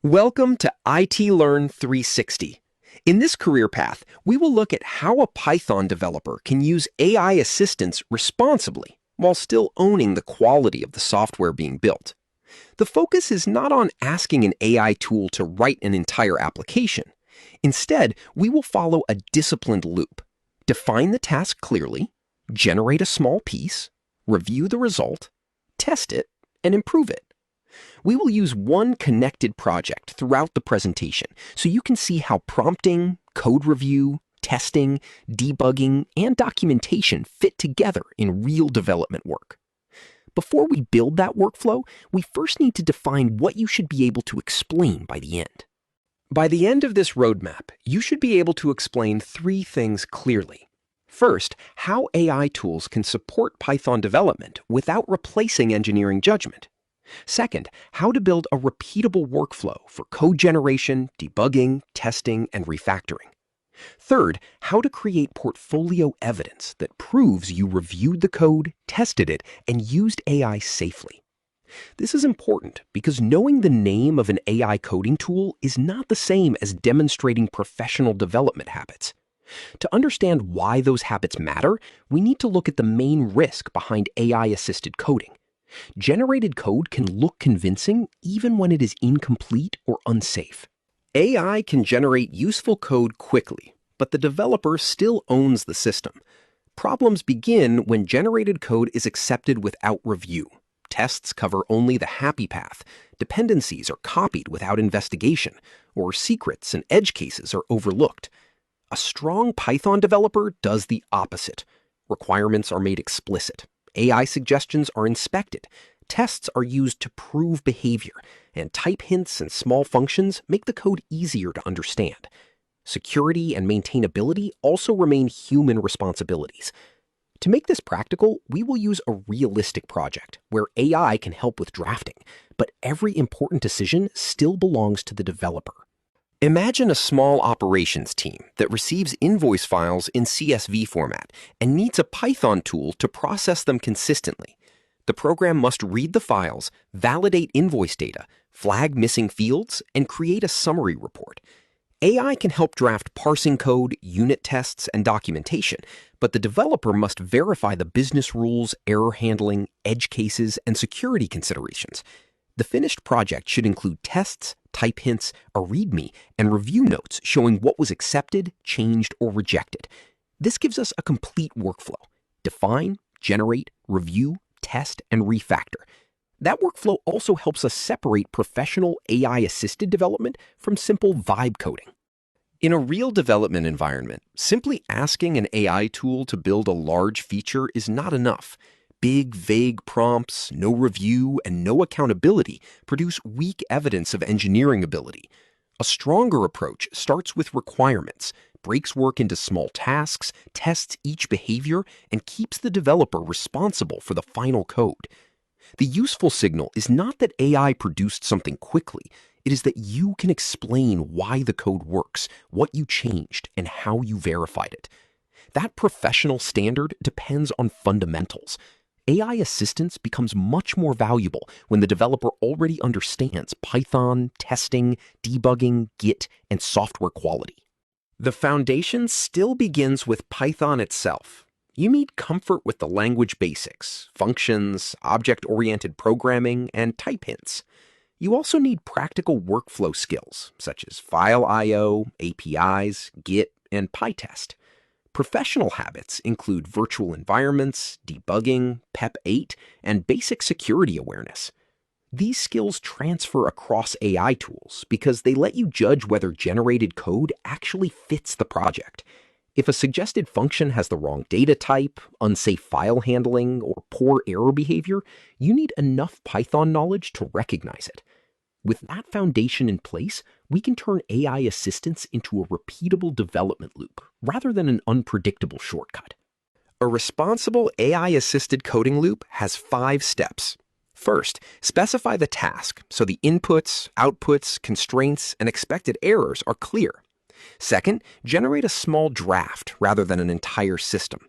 Welcome to IT Learn 360. In this career path, we will look at how a Python developer can use AI assistance responsibly while still owning the quality of the software being built. The focus is not on asking an AI tool to write an entire application. Instead, we will follow a disciplined loop. Define the task clearly, generate a small piece, review the result, test it, and improve it. We will use one connected project throughout the presentation so you can see how prompting, code review, testing, debugging, and documentation fit together in real development work. Before we build that workflow, we first need to define what you should be able to explain by the end. By the end of this roadmap, you should be able to explain three things clearly. First, how AI tools can support Python development without replacing engineering judgment. Second, how to build a repeatable workflow for code generation, debugging, testing, and refactoring. Third, how to create portfolio evidence that proves you reviewed the code, tested it, and used AI safely. This is important because knowing the name of an AI coding tool is not the same as demonstrating professional development habits. To understand why those habits matter, we need to look at the main risk behind AI-assisted coding. Generated code can look convincing even when it is incomplete or unsafe. AI can generate useful code quickly, but the developer still owns the system. Problems begin when generated code is accepted without review. Tests cover only the happy path, dependencies are copied without investigation, or secrets and edge cases are overlooked. A strong Python developer does the opposite. Requirements are made explicit. AI suggestions are inspected, tests are used to prove behavior, and type hints and small functions make the code easier to understand. Security and maintainability also remain human responsibilities. To make this practical, we will use a realistic project where AI can help with drafting, but every important decision still belongs to the developer. Imagine a small operations team that receives invoice files in CSV format and needs a Python tool to process them consistently. The program must read the files, validate invoice data, flag missing fields, and create a summary report. AI can help draft parsing code, unit tests, and documentation, but the developer must verify the business rules, error handling, edge cases, and security considerations. The finished project should include tests, type hints, a README, and review notes showing what was accepted, changed, or rejected. This gives us a complete workflow. Define, generate, review, test, and refactor. That workflow also helps us separate professional AI-assisted development from simple vibe coding. In a real development environment, simply asking an AI tool to build a large feature is not enough. Big, vague prompts, no review, and no accountability produce weak evidence of engineering ability. A stronger approach starts with requirements, breaks work into small tasks, tests each behavior, and keeps the developer responsible for the final code. The useful signal is not that AI produced something quickly. It is that you can explain why the code works, what you changed, and how you verified it. That professional standard depends on fundamentals. AI assistance becomes much more valuable when the developer already understands Python, testing, debugging, Git, and software quality. The foundation still begins with Python itself. You need comfort with the language basics, functions, object-oriented programming, and type hints. You also need practical workflow skills, such as file I/O, APIs, Git, and pytest. Professional habits include virtual environments, debugging, PEP 8, and basic security awareness. These skills transfer across AI tools because they let you judge whether generated code actually fits the project. If a suggested function has the wrong data type, unsafe file handling, or poor error behavior, you need enough Python knowledge to recognize it. With that foundation in place, we can turn AI assistance into a repeatable development loop rather than an unpredictable shortcut. A responsible AI-assisted coding loop has 5 steps. First, specify the task so the inputs, outputs, constraints, and expected errors are clear. Second, generate a small draft rather than an entire system.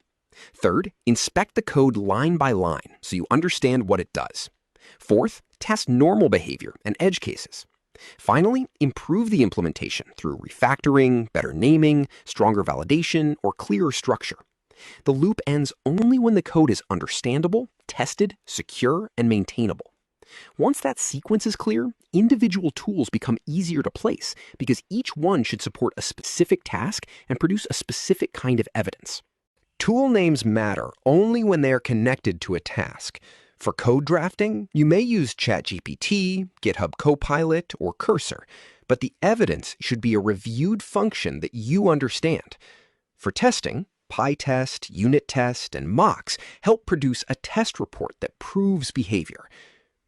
Third, inspect the code line by line so you understand what it does. Fourth, test normal behavior and edge cases. Finally, improve the implementation through refactoring, better naming, stronger validation, or clearer structure. The loop ends only when the code is understandable, tested, secure, and maintainable. Once that sequence is clear, individual tools become easier to place because each one should support a specific task and produce a specific kind of evidence. Tool names matter only when they are connected to a task. For code drafting, you may use ChatGPT, GitHub Copilot, or Cursor, but the evidence should be a reviewed function that you understand. For testing, pytest, unit test, and mocks help produce a test report that proves behavior.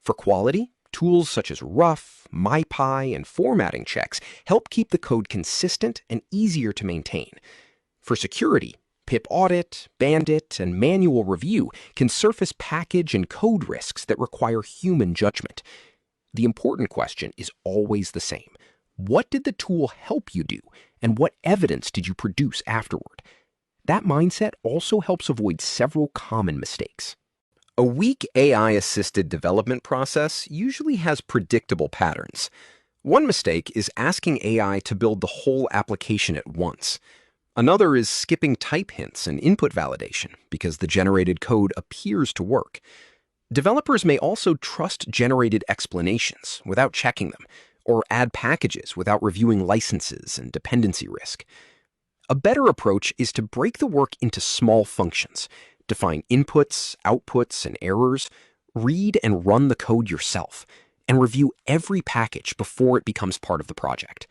For quality, tools such as Rough, MyPy, and formatting checks help keep the code consistent and easier to maintain. For security, pip audit, bandit, and manual review can surface package and code risks that require human judgment. The important question is always the same. What did the tool help you do, and what evidence did you produce afterward? That mindset also helps avoid several common mistakes. A weak AI-assisted development process usually has predictable patterns. One mistake is asking AI to build the whole application at once. Another is skipping type hints and input validation because the generated code appears to work. Developers may also trust generated explanations without checking them, or add packages without reviewing licenses and dependency risk. A better approach is to break the work into small functions, define inputs, outputs, and errors, read and run the code yourself, and review every package before it becomes part of the project.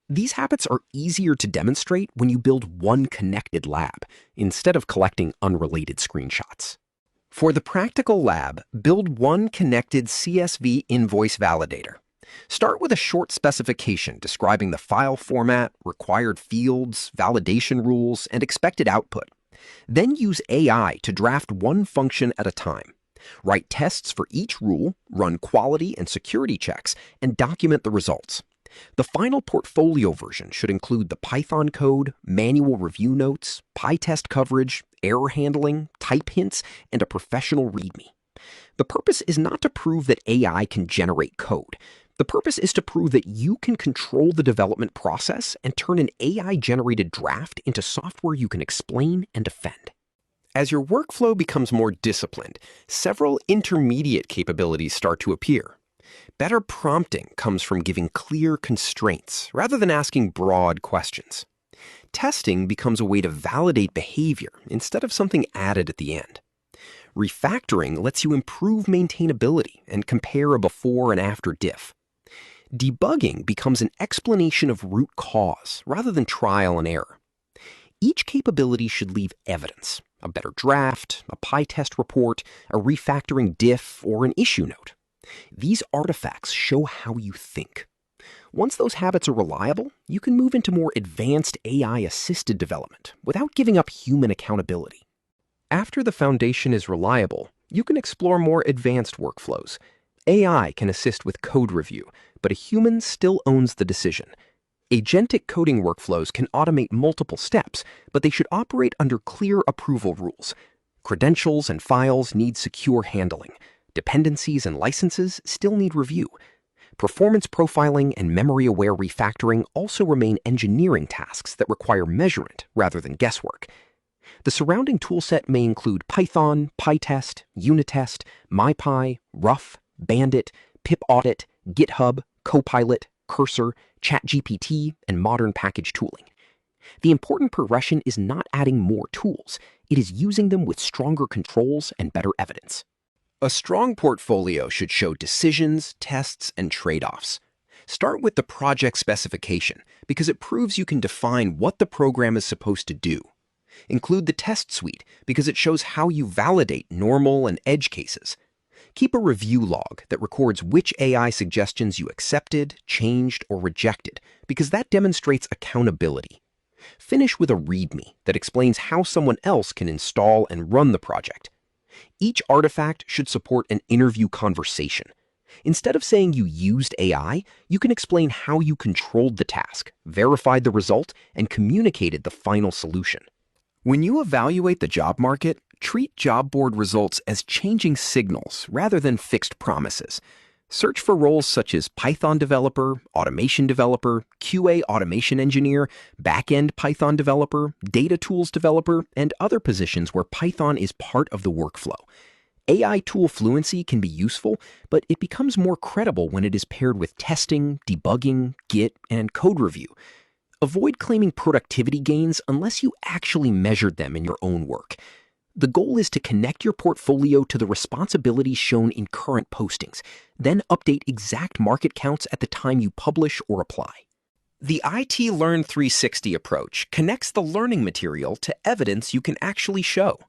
These habits are easier to demonstrate when you build one connected lab, instead of collecting unrelated screenshots. For the practical lab, build one connected CSV invoice validator. Start with a short specification describing the file format, required fields, validation rules, and expected output. Then use AI to draft one function at a time. Write tests for each rule, run quality and security checks, and document the results. The final portfolio version should include the Python code, manual review notes, pytest coverage, error handling, type hints, and a professional README. The purpose is not to prove that AI can generate code. The purpose is to prove that you can control the development process and turn an AI-generated draft into software you can explain and defend. As your workflow becomes more disciplined, several intermediate capabilities start to appear. Better prompting comes from giving clear constraints rather than asking broad questions. Testing becomes a way to validate behavior instead of something added at the end. Refactoring lets you improve maintainability and compare a before and after diff. Debugging becomes an explanation of root cause rather than trial and error. Each capability should leave evidence, a better draft, a pytest report, a refactoring diff, or an issue note. These artifacts show how you think. Once those habits are reliable, you can move into more advanced AI-assisted development without giving up human accountability. After the foundation is reliable, you can explore more advanced workflows. AI can assist with code review, but a human still owns the decision. Agentic coding workflows can automate multiple steps, but they should operate under clear approval rules. Credentials and files need secure handling. Dependencies and licenses still need review. Performance profiling and memory-aware refactoring also remain engineering tasks that require measurement rather than guesswork. The surrounding toolset may include Python, pytest, unit test, MyPy, Rough, Bandit, pip audit, GitHub, Copilot, Cursor, ChatGPT, and modern package tooling. The important progression is not adding more tools. It is using them with stronger controls and better evidence. A strong portfolio should show decisions, tests, and trade-offs. Start with the project specification because it proves you can define what the program is supposed to do. Include the test suite because it shows how you validate normal and edge cases. Keep a review log that records which AI suggestions you accepted, changed, or rejected because that demonstrates accountability. Finish with a README that explains how someone else can install and run the project. Each artifact should support an interview conversation. Instead of saying you used AI, you can explain how you controlled the task, verified the result, and communicated the final solution. When you evaluate the job market, treat job board results as changing signals rather than fixed promises. Search for roles such as Python developer, automation developer, QA automation engineer, backend Python developer, data tools developer, and other positions where Python is part of the workflow. AI tool fluency can be useful, but it becomes more credible when it is paired with testing, debugging, Git, and code review. Avoid claiming productivity gains unless you actually measured them in your own work. The goal is to connect your portfolio to the responsibilities shown in current postings, then update exact market counts at the time you publish or apply. The IT Learn 360 approach connects the learning material to evidence you can actually show.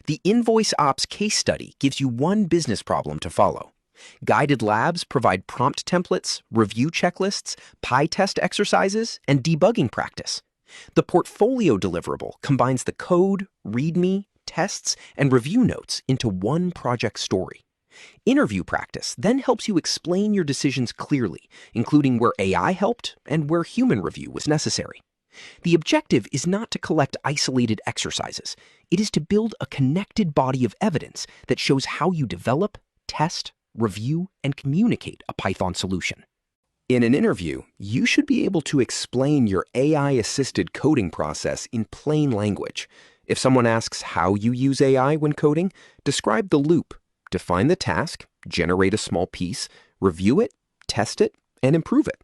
The InvoiceOps case study gives you one business problem to follow. Guided labs provide prompt templates, review checklists, pytest exercises, and debugging practice. The portfolio deliverable combines the code, README, tests, and review notes into one project story. Interview practice then helps you explain your decisions clearly, including where AI helped and where human review was necessary. The objective is not to collect isolated exercises. It is to build a connected body of evidence that shows how you develop, test, review, and communicate a Python solution. In an interview, you should be able to explain your AI-assisted coding process in plain language. If someone asks how you use AI when coding, describe the loop, define the task, generate a small piece, review it, test it, and improve it.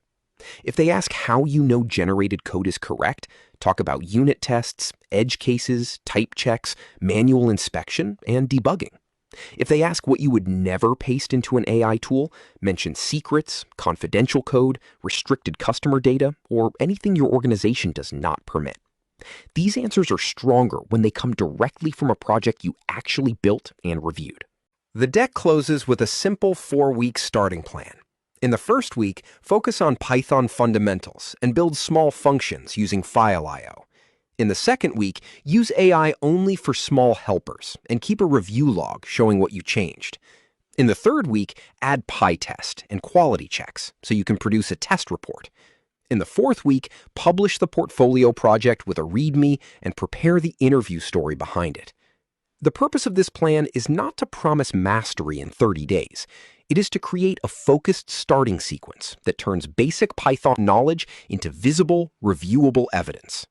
If they ask how you know generated code is correct, talk about unit tests, edge cases, type checks, manual inspection, and debugging. If they ask what you would never paste into an AI tool, mention secrets, confidential code, restricted customer data, or anything your organization does not permit. These answers are stronger when they come directly from a project you actually built and reviewed. The deck closes with a simple 4-week starting plan. In the first week, focus on Python fundamentals and build small functions using file I/O. In the second week, use AI only for small helpers and keep a review log showing what you changed. In the third week, add pytest and quality checks so you can produce a test report. In the fourth week, publish the portfolio project with a README and prepare the interview story behind it. The purpose of this plan is not to promise mastery in 30 days. It is to create a focused starting sequence that turns basic Python knowledge into visible, reviewable evidence.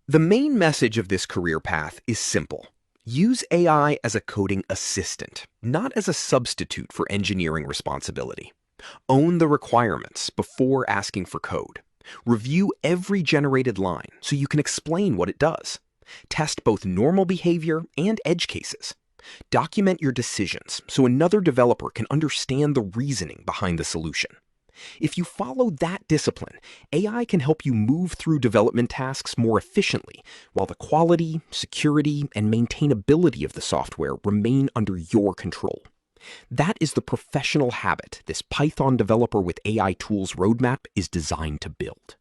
The main message of this career path is simple. Use AI as a coding assistant, not as a substitute for engineering responsibility. Own the requirements before asking for code. Review every generated line so you can explain what it does. Test both normal behavior and edge cases. Document your decisions so another developer can understand the reasoning behind the solution. If you follow that discipline, AI can help you move through development tasks more efficiently, while the quality, security, and maintainability of the software remain under your control. That is the professional habit this Python developer with AI tools roadmap is designed to build.